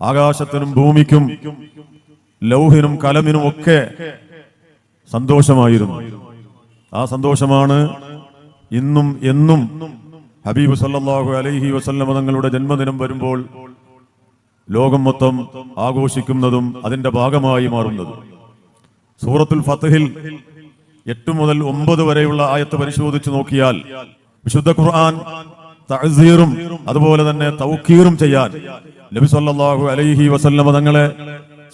ആകാശത്തിനും ഭൂമിക്കും ലൗഹിനും കലമിനും ഒക്കെ സന്തോഷമായിരുന്നു. ആ സന്തോഷമാണ് ഇന്നും എന്നും ഹബീബ് സല്ലല്ലാഹു അലൈഹി വസല്ലമ തങ്ങളുടെ ജന്മദിനം വരുമ്പോൾ ലോകം മൊത്തം ആഘോഷിക്കുന്നതും അതിന്റെ ഭാഗമായി മാറുന്നതും. സൂറത്തുൽ ഫത്ഹിൽ 8 മുതൽ 9 വരെയുള്ള ആയത്ത് പരിശോധിച്ചു നോക്കിയാൽ വിശുദ്ധ ഖുർആൻ തഅ്സീറും അതുപോലെ തന്നെ തൗഖീറും ചെയ്യാൻ നബി സല്ലല്ലാഹു അലൈഹി വസല്ലമ തങ്ങളെ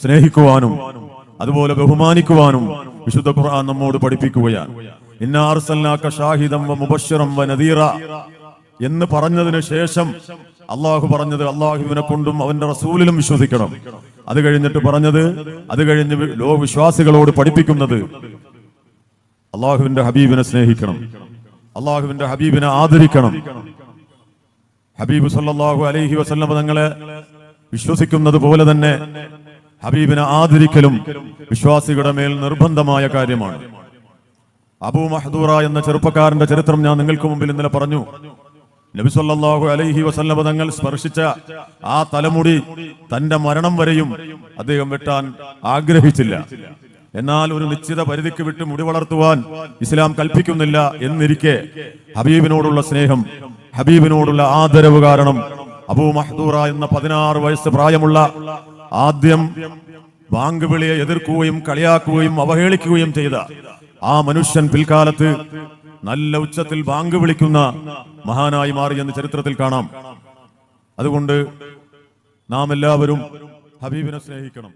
സ്നേഹിക്കുവാനും അതുപോലെ ബഹുമാനിക്കുവാനും വിശുദ്ധ ഖുർആൻ നമ്മോട് പഠിപ്പിക്കുകയാണ്. ഇന്നാ അർസൽനാക ഷാഹിദൻ വ മുബശ്ശിറൻ വ നദീറ എന്ന് പറഞ്ഞതിന് ശേഷം അള്ളാഹു പറഞ്ഞത് അള്ളാഹുവിനെ കൊണ്ടും അവന്റെ റസൂലിലും വിശ്വസിക്കണം. അത് കഴിഞ്ഞിട്ട് പറഞ്ഞത്, അത് കഴിഞ്ഞ് വിശ്വാസികളോട് പഠിപ്പിക്കുന്നത് അള്ളാഹുവിന്റെ ഹബീബിനെ സ്നേഹിക്കണം, അള്ളാഹുവിന്റെ ഹബീബിനെ ആദരിക്കണം. ഹബീബ് സല്ലല്ലാഹു അലൈഹി വസല്ലം തങ്ങളെ വിശ്വസിക്കുന്നത് പോലെ തന്നെ ഹബീബിനെ ആദരിക്കലും വിശ്വാസികളുടെ മേൽ നിർബന്ധമായ കാര്യമാണ്. അബൂ മഹ്ദൂറ എന്ന ചെറുപ്പക്കാരന്റെ ചരിത്രം ഞാൻ നിങ്ങൾക്ക് മുമ്പിൽ ഇന്നലെ പറഞ്ഞു. നബി സല്ലല്ലാഹു അലൈഹി വസല്ലം തങ്ങൾ സ്പർശിച്ച ആ തലമുടി തന്റെ മരണം വരെയും അദ്ദേഹം വെട്ടാൻ ആഗ്രഹിച്ചില്ല. എന്നാൽ ഒരു നിശ്ചിത പരിധിക്ക് വിട്ട് മുടി വളർത്തുവാൻ ഇസ്ലാം കൽപ്പിക്കുന്നില്ല എന്നിരിക്കെ ഹബീബിനോടുള്ള സ്നേഹം, ഹബീബിനോടുള്ള ആദരവ് കാരണം അബൂ മഹ്ദൂറ എന്ന 16 വയസ്സ് പ്രായമുള്ള, ആദ്യം ബാങ്ക് വിളിയെ എതിർക്കുകയും കളിയാക്കുകയും അവഹേളിക്കുകയും ചെയ്ത ആ മനുഷ്യൻ പിൽക്കാലത്ത് നല്ല ഉച്ചത്തിൽ ബാങ്ക് വിളിക്കുന്ന മഹാനായി മാറിയെന്ന് ചരിത്രത്തിൽ കാണാം. അതുകൊണ്ട് നാം എല്ലാവരും ഹബീബിനെ സ്നേഹിക്കണം.